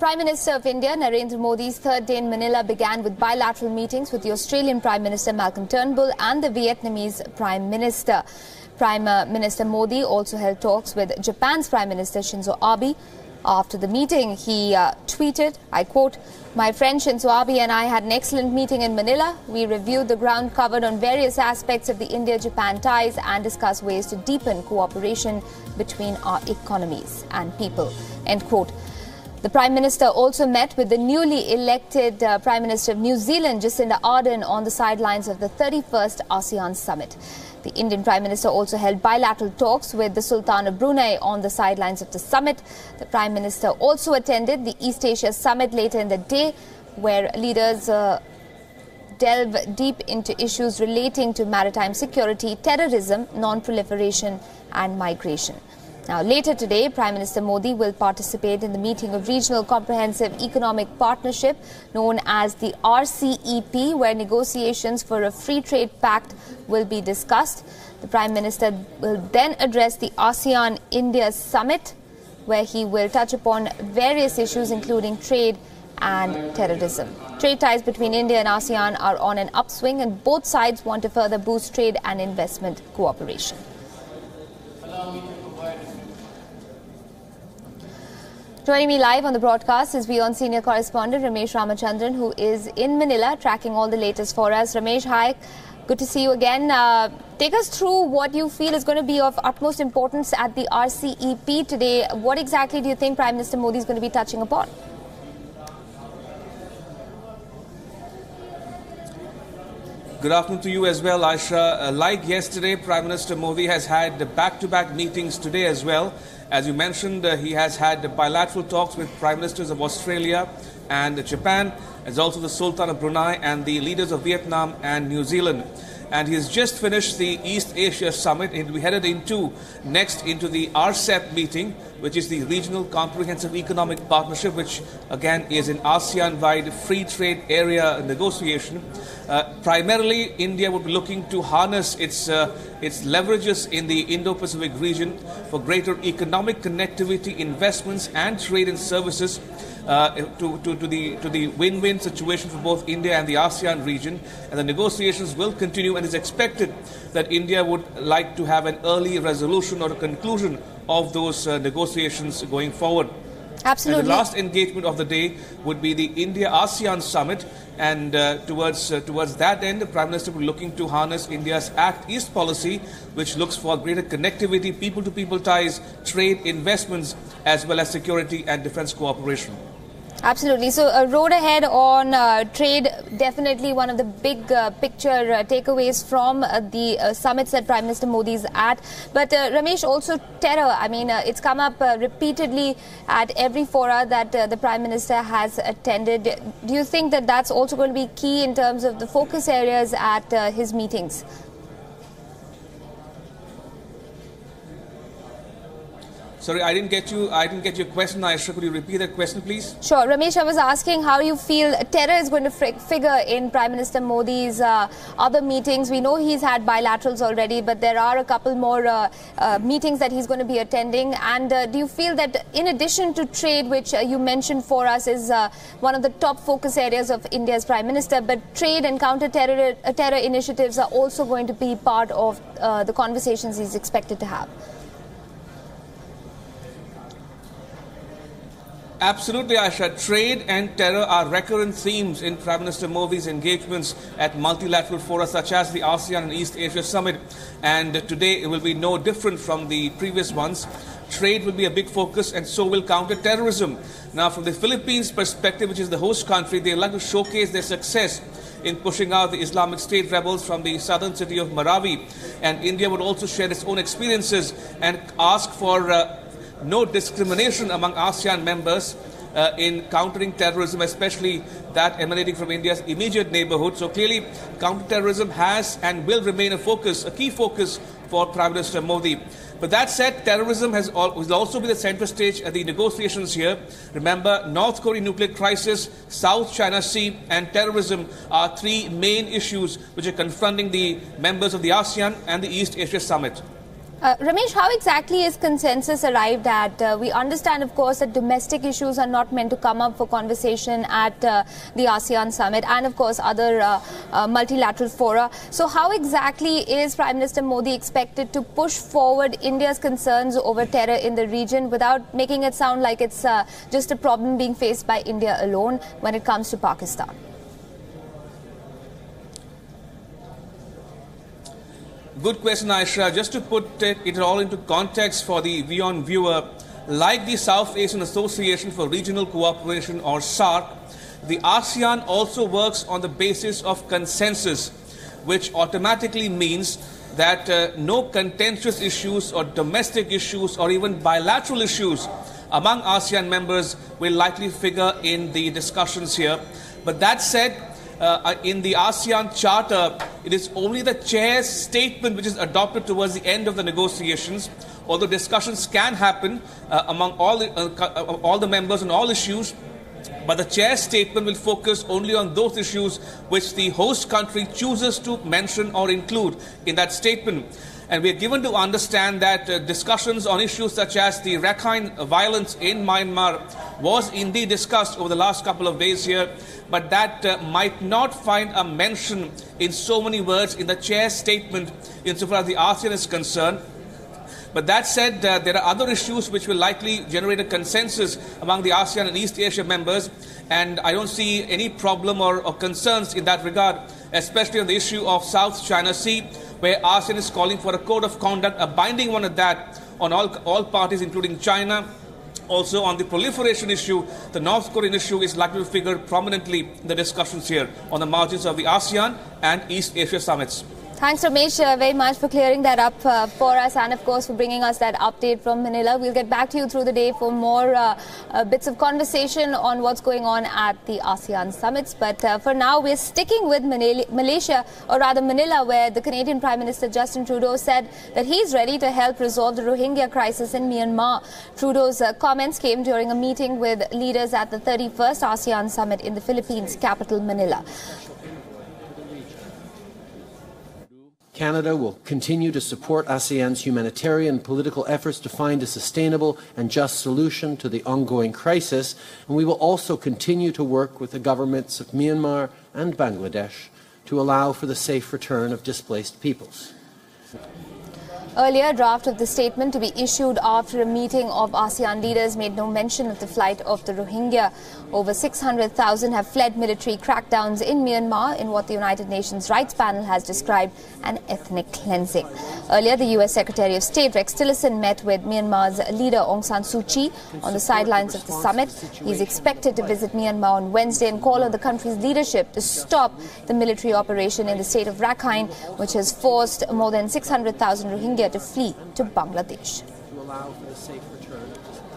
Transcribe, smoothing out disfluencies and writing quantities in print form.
Prime Minister of India, Narendra Modi's third day in Manila began with bilateral meetings with the Australian Prime Minister Malcolm Turnbull and the Vietnamese Prime Minister. Prime Minister Modi also held talks with Japan's Prime Minister Shinzo Abe. After the meeting, he tweeted, I quote, "My friend Shinzo Abe and I had an excellent meeting in Manila. We reviewed the ground covered on various aspects of the India-Japan ties and discussed ways to deepen cooperation between our economies and people." End quote. The Prime Minister also met with the newly elected Prime Minister of New Zealand, Jacinda Ardern, on the sidelines of the 31st ASEAN Summit. The Indian Prime Minister also held bilateral talks with the Sultan of Brunei on the sidelines of the summit. The Prime Minister also attended the East Asia Summit later in the day, where leaders delve deep into issues relating to maritime security, terrorism, non-proliferation and migration. Now, later today, Prime Minister Modi will participate in the meeting of Regional Comprehensive Economic Partnership, known as the RCEP, where negotiations for a free trade pact will be discussed. The Prime Minister will then address the ASEAN-India Summit, where he will touch upon various issues including trade and terrorism. Trade ties between India and ASEAN are on an upswing, and both sides want to further boost trade and investment cooperation. Joining me live on the broadcast is WION senior correspondent Ramesh Ramachandran, who is in Manila tracking all the latest for us. Ramesh, hi. Good to see you again. Take us through what you feel is going to be of utmost importance at the RCEP today. What exactly do you think Prime Minister Modi is going to be touching upon? Good afternoon to you as well, Aisha. Like yesterday, Prime Minister Modi has had back-to-back meetings today as well. As you mentioned, he has had bilateral talks with Prime Ministers of Australia and Japan, as also the Sultan of Brunei and the leaders of Vietnam and New Zealand. And he has just finished the East Asia Summit, and we headed next into the RCEP meeting, which is the Regional Comprehensive Economic Partnership, which again is an ASEAN-wide free trade area negotiation. Primarily, India would be looking to harness its leverages in the Indo-Pacific region for greater economic connectivity, investments and trade and services to the win-win situation for both India and the ASEAN region. And the negotiations will continue, and it's expected that India would like to have an early resolution or a conclusion of those negotiations going forward. Absolutely. And the last engagement of the day would be the India-ASEAN Summit, and towards that end, the Prime Minister will be looking to harness India's Act East policy, which looks for greater connectivity, people-to-people ties, trade, investments, as well as security and defense cooperation. Absolutely. So a road ahead on trade, definitely one of the big picture takeaways from the summits that Prime Minister Modi is at. But Ramesh, also terror. I mean, it's come up repeatedly at every fora that the Prime Minister has attended. Do you think that that's also going to be key in terms of the focus areas at his meetings? Sorry, I didn't get your question, Aisha. Could you repeat that question, please? Sure. Ramesh, I was asking how you feel terror is going to figure in Prime Minister Modi's other meetings. We know he's had bilaterals already, but there are a couple more meetings that he's going to be attending. And do you feel that in addition to trade, which you mentioned for us is one of the top focus areas of India's Prime Minister, but trade and counter-terror initiatives are also going to be part of the conversations he's expected to have? Absolutely, Aisha. Trade and terror are recurrent themes in Prime Minister Modi's engagements at multilateral fora such as the ASEAN and East Asia Summit. And today it will be no different from the previous ones. Trade will be a big focus, and so will counter-terrorism. Now, from the Philippines' perspective, which is the host country, they like to showcase their success in pushing out the Islamic State rebels from the southern city of Marawi. And India would also share its own experiences and ask for no discrimination among ASEAN members in countering terrorism, especially that emanating from India's immediate neighborhood. So clearly, counterterrorism has and will remain a key focus for Prime Minister Modi. But that said, terrorism will also be the center stage at the negotiations here. Remember, North Korean nuclear crisis, South China Sea and terrorism are three main issues which are confronting the members of the ASEAN and the East Asia Summit. Ramesh, how exactly is consensus arrived at? We understand, of course, that domestic issues are not meant to come up for conversation at the ASEAN summit and, of course, other multilateral fora. So how exactly is Prime Minister Modi expected to push forward India's concerns over terror in the region without making it sound like it's just a problem being faced by India alone when it comes to Pakistan? Good question, Aisha. Just to put it all into context for the WION viewer, like the South Asian Association for Regional Cooperation, or SAARC, the ASEAN also works on the basis of consensus, which automatically means that no contentious issues or domestic issues or even bilateral issues among ASEAN members will likely figure in the discussions here. But that said, in the ASEAN Charter, it is only the chair's statement which is adopted towards the end of the negotiations, although discussions can happen among all the members on all issues. But the chair's statement will focus only on those issues which the host country chooses to mention or include in that statement. And we are given to understand that discussions on issues such as the Rakhine violence in Myanmar was indeed discussed over the last couple of days here, but that might not find a mention in so many words in the chair's statement insofar as the ASEAN is concerned. But that said, there are other issues which will likely generate a consensus among the ASEAN and East Asia members, and I don't see any problem or concerns in that regard, especially on the issue of South China Sea, where ASEAN is calling for a code of conduct, a binding one at that, on all parties, including China. Also, on the proliferation issue, the North Korean issue is likely to figure prominently in the discussions here on the margins of the ASEAN and East Asia summits. Thanks, Ramesh, very much for clearing that up for us and, of course, for bringing us that update from Manila. We'll get back to you through the day for more bits of conversation on what's going on at the ASEAN summits. But for now, we're sticking with Malaysia, or rather Manila, where the Canadian Prime Minister Justin Trudeau said that he's ready to help resolve the Rohingya crisis in Myanmar. Trudeau's comments came during a meeting with leaders at the 31st ASEAN summit in the Philippines capital, Manila. Canada will continue to support ASEAN's humanitarian and political efforts to find a sustainable and just solution to the ongoing crisis, and we will also continue to work with the governments of Myanmar and Bangladesh to allow for the safe return of displaced peoples. Earlier, a draft of the statement to be issued after a meeting of ASEAN leaders made no mention of the flight of the Rohingya. Over 600,000 have fled military crackdowns in Myanmar in what the United Nations Rights Panel has described an ethnic cleansing. Earlier, the US Secretary of State Rex Tillerson met with Myanmar's leader Aung San Suu Kyi on the sidelines of the summit. He is expected to visit Myanmar on Wednesday and call on the country's leadership to stop the military operation in the state of Rakhine, which has forced more than 600,000 Rohingya to flee to Bangladesh. To allow for the safe return